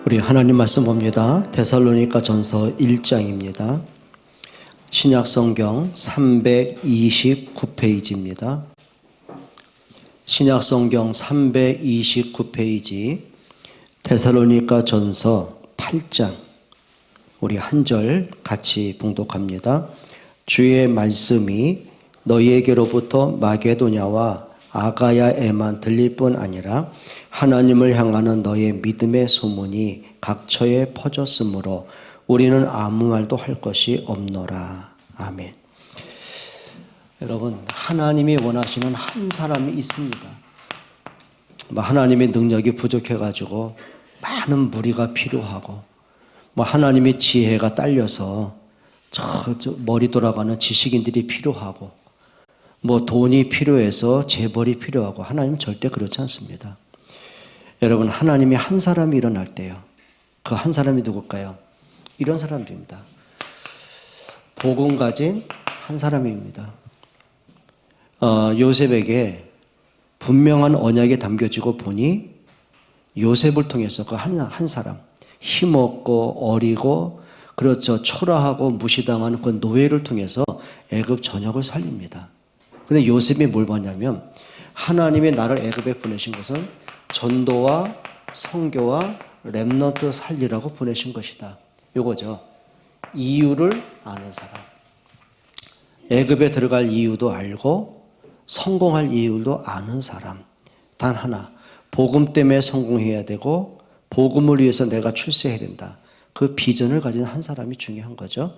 우리 하나님 말씀 봅니다. 데살로니가 전서 1장입니다. 신약성경 329페이지입니다. 신약성경 329페이지 데살로니가 전서 8장 우리 한 절 같이 봉독합니다. 주의 말씀이 너희에게로부터 마게도냐와 아가야에만 들릴 뿐 아니라 하나님을 향하는 너의 믿음의 소문이 각처에 퍼졌으므로 우리는 아무 말도 할 것이 없노라. 아멘. 여러분, 하나님이 원하시는 한 사람이 있습니다. 하나님의 능력이 부족해가지고 많은 무리가 필요하고 하나님의 지혜가 딸려서 저 머리 돌아가는 지식인들이 필요하고 돈이 필요해서 재벌이 필요하고 하나님은 절대 그렇지 않습니다. 여러분, 하나님이 한 사람이 일어날 때요. 그 한 사람이 누굴까요? 이런 사람들입니다. 복음 가진 한 사람입니다. 요셉에게 분명한 언약이 담겨지고 보니 요셉을 통해서 그 한 사람, 힘없고 어리고 그렇죠. 초라하고 무시당하는 그 노예를 통해서 애굽 전역을 살립니다. 근데 요셉이 뭘 봤냐면 하나님이 나를 애굽에 보내신 것은 전도와 선교와 렘넌트 살리라고 보내신 것이다. 요거죠. 이유를 아는 사람. 애굽에 들어갈 이유도 알고 성공할 이유도 아는 사람. 단 하나, 복음 때문에 성공해야 되고 복음을 위해서 내가 출세해야 된다. 그 비전을 가진 한 사람이 중요한 거죠.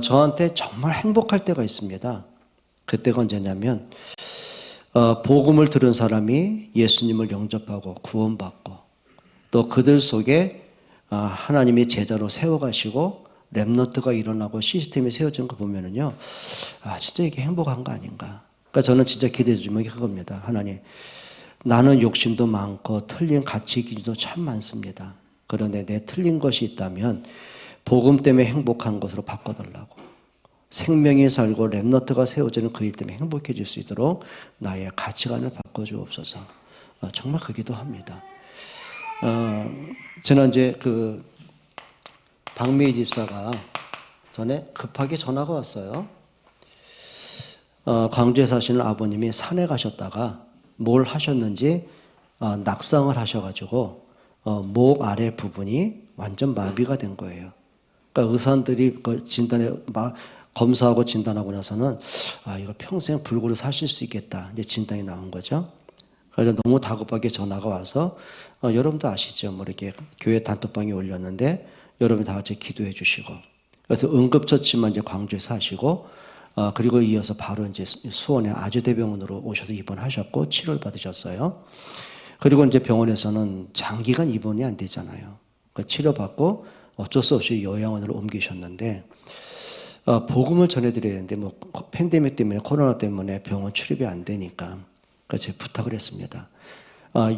저한테 정말 행복할 때가 있습니다. 그때가 언제냐면 복음을 들은 사람이 예수님을 영접하고 구원받고 또 그들 속에 하나님이 제자로 세워가시고 렘넌트가 일어나고 시스템이 세워진 거 보면은요, 진짜 이게 행복한 거 아닌가. 그러니까 저는 진짜 기대해 주는 게 그겁니다. 하나님, 나는 욕심도 많고 틀린 가치 기준도 참 많습니다. 그런데 내 틀린 것이 있다면 복음 때문에 행복한 것으로 바꿔달라고. 생명이 살고 렘넌트가 세워지는 그 일 때문에 행복해질 수 있도록 나의 가치관을 바꿔주옵소서. 정말 그 기도합니다. 지난주에 박미희 집사가 전에 급하게 전화가 왔어요. 광주에 사시는 아버님이 산에 가셨다가 뭘 하셨는지 낙상을 하셔가지고 목 아래 부분이 완전 마비가 된 거예요. 그러니까 의사들이 진단에 검사하고 진단하고 나서는 이거 평생 불구로 사실 수 있겠다. 이제 진단이 나온 거죠. 그래서 너무 다급하게 전화가 와서 여러분도 아시죠? 이렇게 교회 단톡방에 올렸는데 여러분 다 같이 기도해 주시고 그래서 응급처치만 이제 광주에서 하시고 그리고 이어서 바로 이제 수원의 아주대병원으로 오셔서 입원하셨고 치료를 받으셨어요. 그리고 이제 병원에서는 장기간 입원이 안 되잖아요. 그러니까 치료받고 어쩔 수 없이 요양원으로 옮기셨는데 복음을 전해드려야 되는데 팬데믹 때문에 코로나 때문에 병원 출입이 안 되니까 제가 부탁을 했습니다.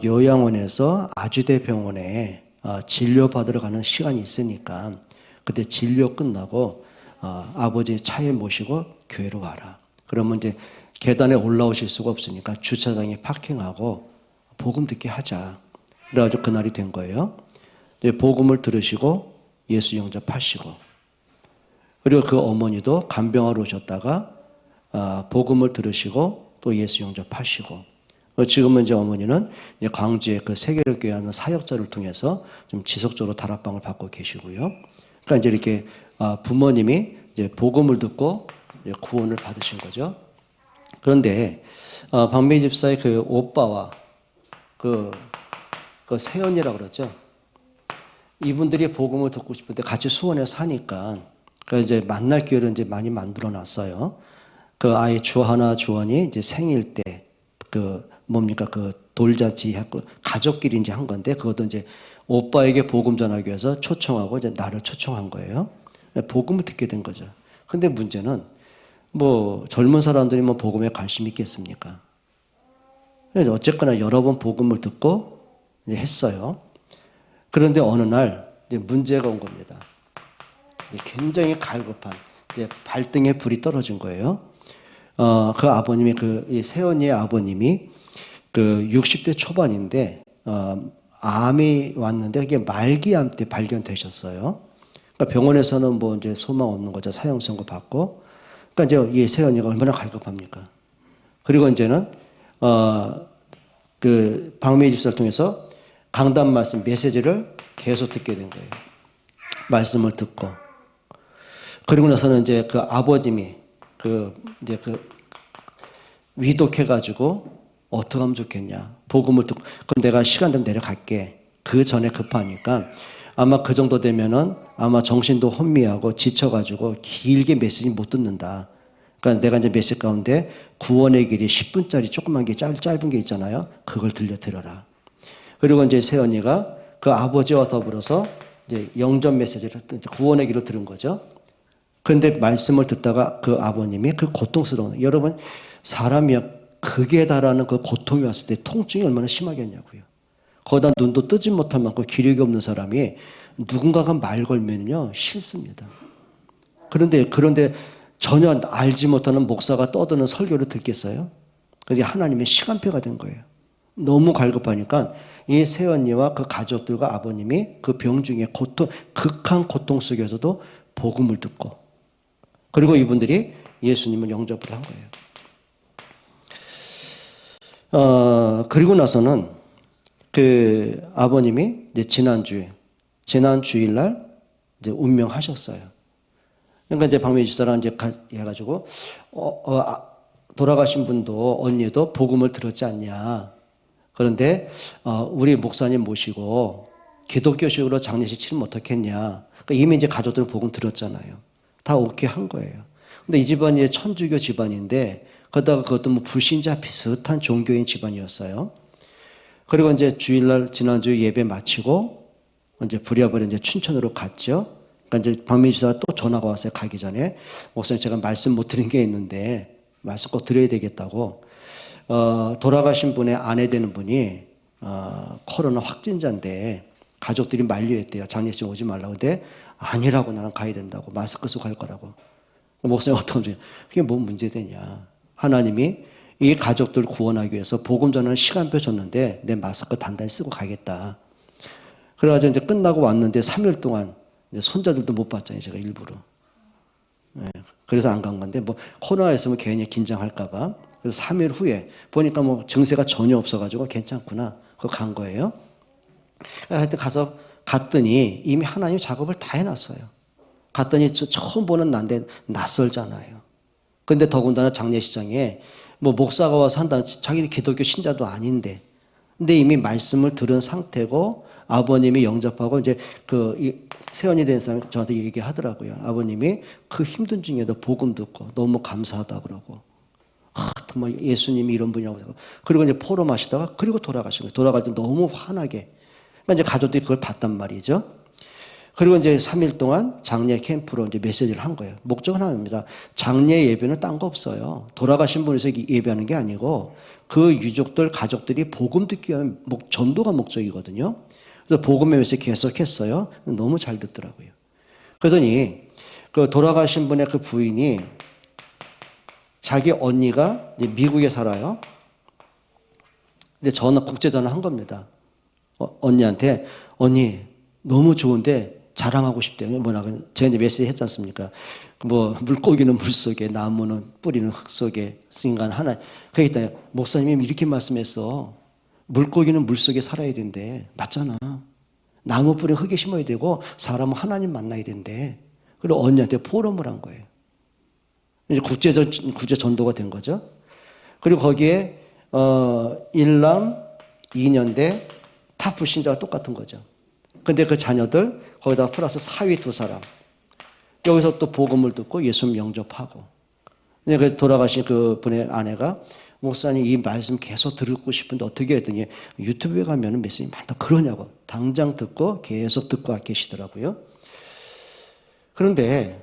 요양원에서 아주대 병원에 진료받으러 가는 시간이 있으니까 그때 진료 끝나고 아버지 차에 모시고 교회로 와라. 그러면 이제 계단에 올라오실 수가 없으니까 주차장에 파킹하고 복음 듣게 하자. 그래가지고 그날이 된 거예요. 복음을 들으시고 예수 영접하시고 그리고 그 어머니도 간병하러 오셨다가 복음을 들으시고 또 예수 영접하시고 지금은 이제 어머니는 이제 광주의 그 세계를 교회하는 사역자를 통해서 좀 지속적으로 다락방을 받고 계시고요. 그러니까 이제 이렇게 부모님이 이제 복음을 듣고 이제 구원을 받으신 거죠. 그런데 박미희 집사의 그 오빠와 그 세연이라고 그러죠. 이분들이 복음을 듣고 싶을 때 같이 수원에 사니까 그래서 이제 만날 기회를 이제 많이 만들어 놨어요. 그 아이 주하나 주원이 이제 생일 때 그 돌잔치 하고 가족끼리 이제 한 건데 그것도 이제 오빠에게 복음 전하기 위해서 초청하고 이제 나를 초청한 거예요. 복음을 듣게 된 거죠. 근데 문제는 젊은 사람들이 복음에 관심 있겠습니까? 어쨌거나 여러 번 복음을 듣고 이제 했어요. 그런데 어느 날 이제 문제가 온 겁니다. 굉장히 갈급한 발등에 불이 떨어진 거예요. 그 아버님이 이 세연이의 아버님이 그 60대 초반인데 암이 왔는데 그게 말기암 때 발견되셨어요. 그러니까 병원에서는 뭐 이제 소망 없는 거죠. 사형 선고 받고. 그러니까 이제 이 세연이가 얼마나 갈급합니까? 그리고 이제는 그 박미희 집사를 통해서 강단 말씀 메시지를 계속 듣게 된 거예요. 말씀을 듣고. 그리고 나서는 이제 그 아버님이 이제 위독해가지고 어떻게 하면 좋겠냐. 복음을 듣고. 그럼 내가 시간 되면 내려갈게. 그 전에 급하니까 아마 그 정도 되면은 아마 정신도 혼미하고 지쳐가지고 길게 메시지 못 듣는다. 그러니까 내가 이제 메시지 가운데 구원의 길이 10분짜리 조그만 게 짧은 게 있잖아요. 그걸 들려드려라. 그리고 이제 세연이가 그 아버지와 더불어서 이제 영전 메시지를 구원의 길을 들은 거죠. 그런데 말씀을 듣다가 그 아버님이 그 고통스러운, 여러분 사람이 극에 달하는 그 고통이 왔을 때 통증이 얼마나 심하겠냐고요. 거기다 눈도 뜨지 못할 만큼 기력이 없는 사람이 누군가가 말 걸면요 싫습니다. 그런데 전혀 알지 못하는 목사가 떠드는 설교를 듣겠어요? 그게 하나님의 시간표가 된 거예요. 너무 갈급하니까 이 새언니와 그 가족들과 아버님이 그 병 중에 극한 고통 속에서도 복음을 듣고, 그리고 이분들이 예수님을 영접을 한 거예요. 그리고 나서는 그 아버님이 이제 지난 주일날 이제 운명하셨어요. 그러니까 이제 박미희 집사랑 이제 해가지고 돌아가신 분도 언니도 복음을 들었지 않냐. 그런데 우리 목사님 모시고 기독교식으로 장례식 치르면 어떻겠냐. 그러니까 이미 이제 가족들은 복음 들었잖아요. 다 오케이 한 거예요. 근데 이 집안이 천주교 집안인데 그러다가 그것도 뭐 불신자 비슷한 종교인 집안이었어요. 그리고 이제 주일날 지난주 예배 마치고 이제 부랴부랴 이제 춘천으로 갔죠. 그러니까 이제 박미희 집사가 또 전화가 왔어요. 가기 전에 목사님 제가 말씀 못 드린 게 있는데 말씀 꼭 드려야 되겠다고. 돌아가신 분의 아내 되는 분이 코로나 확진자인데 가족들이 만류했대요. 장례식 오지 말라고. 근데 아니라고, 나는 가야 된다고. 마스크 쓰고 갈 거라고. 목사님 어떡하면 그게 뭐 문제되냐. 하나님이 이 가족들 구원하기 위해서 복음 전하는 시간표 줬는데 내 마스크 단단히 쓰고 가겠다. 그래가지고 이제 끝나고 왔는데 3일 동안 이제 손자들도 못 봤잖아요. 제가 일부러. 네, 그래서 안 간 건데 뭐 코로나 있으면 괜히 긴장할까봐. 그래서 3일 후에 보니까 뭐 증세가 전혀 없어가지고 괜찮구나. 그거 간 거예요. 하여튼 갔더니 이미 하나님 작업을 다 해놨어요. 갔더니 처음 보는 난데 낯설잖아요. 근데 더군다나 장례식장에 뭐 목사가 와서 한다는, 자기 기독교 신자도 아닌데, 근데 이미 말씀을 들은 상태고 아버님이 영접하고 이제 세연이 된 사람이 저한테 얘기하더라고요. 아버님이 그 힘든 중에도 복음 듣고 너무 감사하다 그러고, 정말 예수님이 이런 분이라고. 그리고 이제 포럼하시다가 그리고 돌아가신 거예요. 돌아갈 때 너무 환하게. 그러니까 이제 가족들이 그걸 봤단 말이죠. 그리고 이제 3일 동안 장례 캠프로 이제 메시지를 한 거예요. 목적은 하나입니다. 장례 예배는 딴 거 없어요. 돌아가신 분에서 예배하는 게 아니고 그 유족들, 가족들이 복음 듣기 위한 전도가 목적이거든요. 그래서 복음의 메시지 계속했어요. 너무 잘 듣더라고요. 그러더니 그 돌아가신 분의 그 부인이 자기 언니가 이제 미국에 살아요. 근데 국제전화 한 겁니다. 언니한테, 언니 너무 좋은데 자랑하고 싶대요. 제가 이제 메시지 했지 않습니까? 뭐 물고기는 물 속에, 나무는 뿌리는 흙 속에, 인간 하나. 그러니까 목사님이 이렇게 말씀했어. 물고기는 물 속에 살아야 된대. 맞잖아. 나무 뿌리는 흙에 심어야 되고 사람은 하나님 만나야 된대. 그리고 언니한테 포럼을 한 거예요. 이제 국제 전도가 된 거죠. 그리고 거기에 1남 2년대 다 불신자가 똑같은 거죠. 근데 그 자녀들 거기다 플러스 사위 2사람, 여기서 또 복음을 듣고 예수님 영접하고. 그 돌아가신 그 분의 아내가, 목사님 이 말씀 계속 듣고 싶은데 어떻게 했더니 유튜브에 가면 메시지 많다. 그러냐고. 당장 듣고 계속 듣고 계시더라고요. 그런데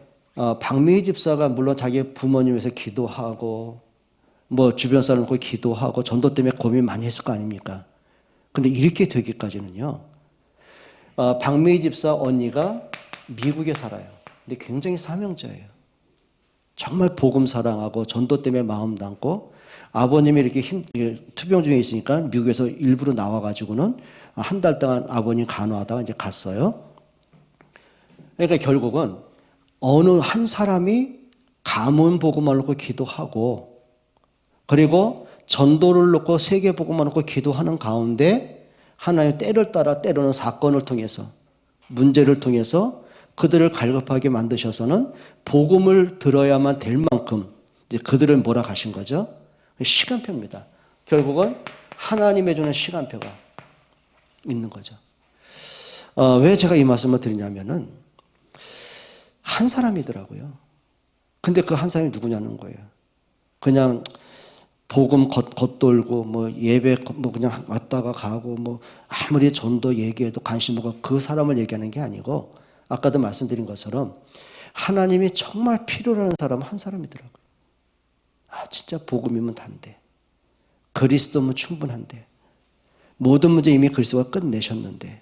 박미희 집사가 물론 자기 부모님 위해서 기도하고 뭐 주변 사람 놓고 기도하고 전도 때문에 고민 많이 했을 거 아닙니까? 근데 이렇게 되기까지는요, 박미희 집사 언니가 미국에 살아요. 근데 굉장히 사명자예요. 정말 복음 사랑하고 전도 때문에 마음 담고 아버님이 이렇게 투병 중에 있으니까 미국에서 일부러 나와가지고는 한 달 동안 아버님 간호하다가 이제 갔어요. 그러니까 결국은 어느 한 사람이 가문 복음을 놓고 기도하고 그리고 전도를 놓고 세계 복음을 놓고 기도하는 가운데 하나의 때를 따라 때로는 사건을 통해서 문제를 통해서 그들을 갈급하게 만드셔서는 복음을 들어야만 될 만큼 이제 그들을 몰아가신 거죠. 시간표입니다. 결국은 하나님의 주는 시간표가 있는 거죠. 왜 제가 이 말씀을 드리냐면은 한 사람이더라고요. 근데 그 한 사람이 누구냐는 거예요. 그냥 복음 겉돌고 뭐 예배 뭐 그냥 왔다가 가고 뭐 아무리 전도 얘기해도 관심 없고 그 사람을 얘기하는 게 아니고 아까도 말씀드린 것처럼 하나님이 정말 필요로 하는 사람은 한 사람이더라고요. 진짜 복음이면 단데 그리스도면 충분한데 모든 문제 이미 그리스도가 끝내셨는데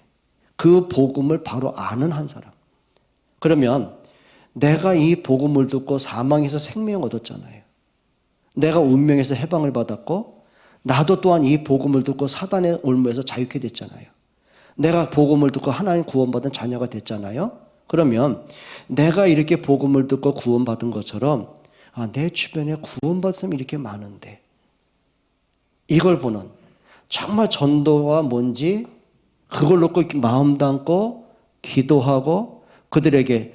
그 복음을 바로 아는 한 사람. 그러면 내가 이 복음을 듣고 사망에서 생명을 얻었잖아요. 내가 운명에서 해방을 받았고 나도 또한 이 복음을 듣고 사단의 올무에서 자유케 됐잖아요. 내가 복음을 듣고 하나님 구원받은 자녀가 됐잖아요. 그러면 내가 이렇게 복음을 듣고 구원받은 것처럼 내 주변에 구원받은 사람이 이렇게 많은데 이걸 보는 정말 전도가 뭔지 그걸 놓고 마음 담고 기도하고 그들에게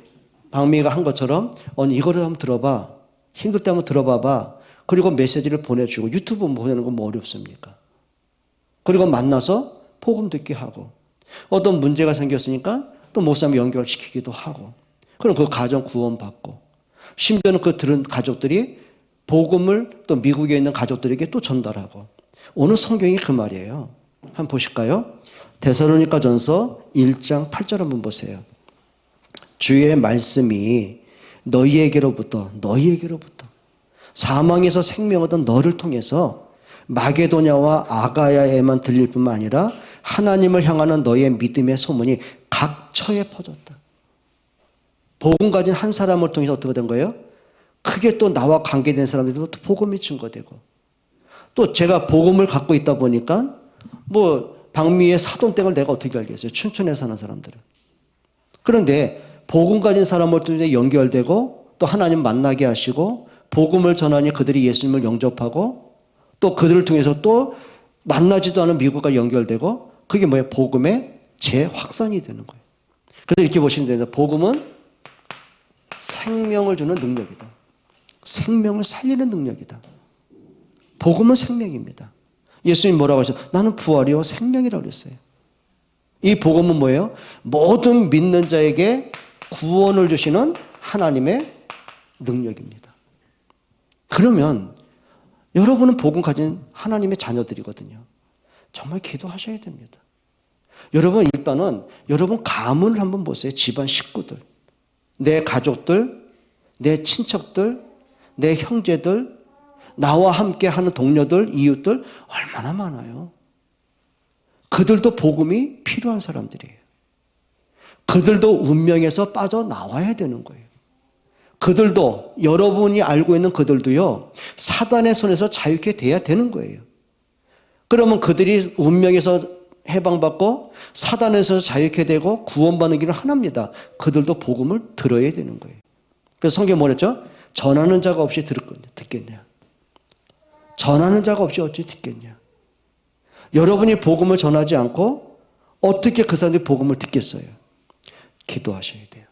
박미가 한 것처럼 이거를 한번 들어봐. 힘들 때 한번 들어봐봐. 그리고 메시지를 보내주고 유튜브 보내는 건 뭐 어렵습니까? 그리고 만나서 복음 듣게 하고 어떤 문제가 생겼으니까 또 목사님 연결시키기도 하고 그럼 그 가정 구원받고 심지어는 그 들은 가족들이 복음을 또 미국에 있는 가족들에게 또 전달하고 오늘 성경이 그 말이에요. 한번 보실까요? 데살로니가전서 1장 8절 한번 보세요. 주의 말씀이 너희에게로부터 사망에서 생명 얻은 너를 통해서 마게도냐와 아가야에만 들릴 뿐만 아니라 하나님을 향하는 너의 믿음의 소문이 각처에 퍼졌다. 복음 가진 한 사람을 통해서 어떻게 된 거예요? 크게 또 나와 관계된 사람들도 또 복음이 증거되고 또 제가 복음을 갖고 있다 보니까 뭐 박미의 사돈댁을 내가 어떻게 알겠어요? 춘천에 사는 사람들은. 그런데 복음 가진 사람을 통해 연결되고 또 하나님 만나게 하시고 복음을 전하니 그들이 예수님을 영접하고 또 그들을 통해서 또 만나지도 않은 미국과 연결되고 그게 뭐예요? 복음의 재확산이 되는 거예요. 그래서 이렇게 보시면 됩니다. 복음은 생명을 주는 능력이다. 생명을 살리는 능력이다. 복음은 생명입니다. 예수님 뭐라고 하셨어요? 나는 부활이요 생명이라고 그랬어요. 이 복음은 뭐예요? 모든 믿는 자에게 구원을 주시는 하나님의 능력입니다. 그러면 여러분은 복음 가진 하나님의 자녀들이거든요. 정말 기도하셔야 됩니다. 여러분 일단은 여러분 가문을 한번 보세요. 집안 식구들, 내 가족들, 내 친척들, 내 형제들, 나와 함께 하는 동료들, 이웃들 얼마나 많아요. 그들도 복음이 필요한 사람들이에요. 그들도 운명에서 빠져나와야 되는 거예요. 그들도 여러분이 알고 있는 그들도요. 사단의 손에서 자유케 돼야 되는 거예요. 그러면 그들이 운명에서 해방받고 사단에서 자유케 되고 구원받는 길은 하나입니다. 그들도 복음을 들어야 되는 거예요. 그래서 성경에 뭐랬죠? 전하는 자가 없이 듣겠냐. 전하는 자가 없이 어찌 듣겠냐. 여러분이 복음을 전하지 않고 어떻게 그 사람들이 복음을 듣겠어요? 기도하셔야 돼요.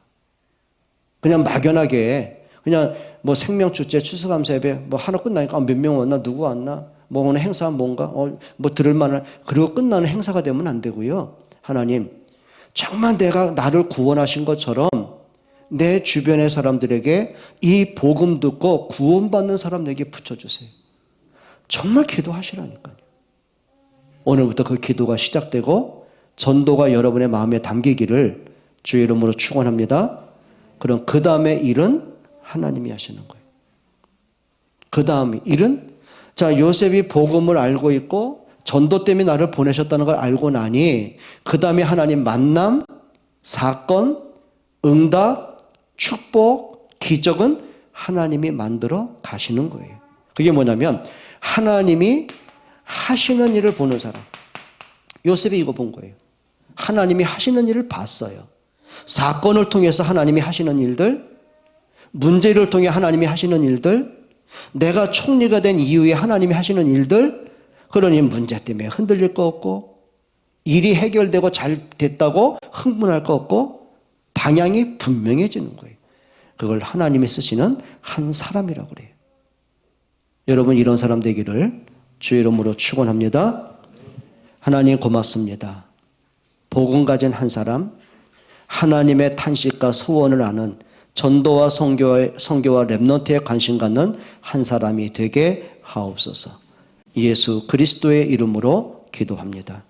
그냥 막연하게 그냥 뭐 생명축제 추수감사 예배 뭐 하나 끝나니까 몇 명 왔나 누구 왔나 뭐 오늘 행사 뭔가 뭐 들을 만한 그리고 끝나는 행사가 되면 안 되고요. 하나님 정말 내가 나를 구원하신 것처럼 내 주변의 사람들에게 이 복음 듣고 구원받는 사람에게 붙여주세요. 정말 기도하시라니까요. 오늘부터 그 기도가 시작되고 전도가 여러분의 마음에 담기기를 주의 이름으로 축원합니다. 그럼 그 다음에 일은 하나님이 하시는 거예요. 그 다음 일은 자 요셉이 복음을 알고 있고 전도 때문에 나를 보내셨다는 걸 알고 나니 그 다음에 하나님 만남, 사건, 응답, 축복, 기적은 하나님이 만들어 가시는 거예요. 그게 뭐냐면 하나님이 하시는 일을 보는 사람. 요셉이 이거 본 거예요. 하나님이 하시는 일을 봤어요. 사건을 통해서 하나님이 하시는 일들, 문제를 통해 하나님이 하시는 일들, 내가 총리가 된 이후에 하나님이 하시는 일들, 그러니 문제 때문에 흔들릴 거 없고, 일이 해결되고 잘 됐다고 흥분할 거 없고, 방향이 분명해지는 거예요. 그걸 하나님이 쓰시는 한 사람이라고 그래요. 여러분, 이런 사람 되기를 주의 이름으로 축원합니다. 하나님 고맙습니다. 복음 가진 한 사람, 하나님의 탄식과 소원을 아는 전도와 선교와 렘넌트에 관심 갖는 한 사람이 되게 하옵소서. 예수 그리스도의 이름으로 기도합니다.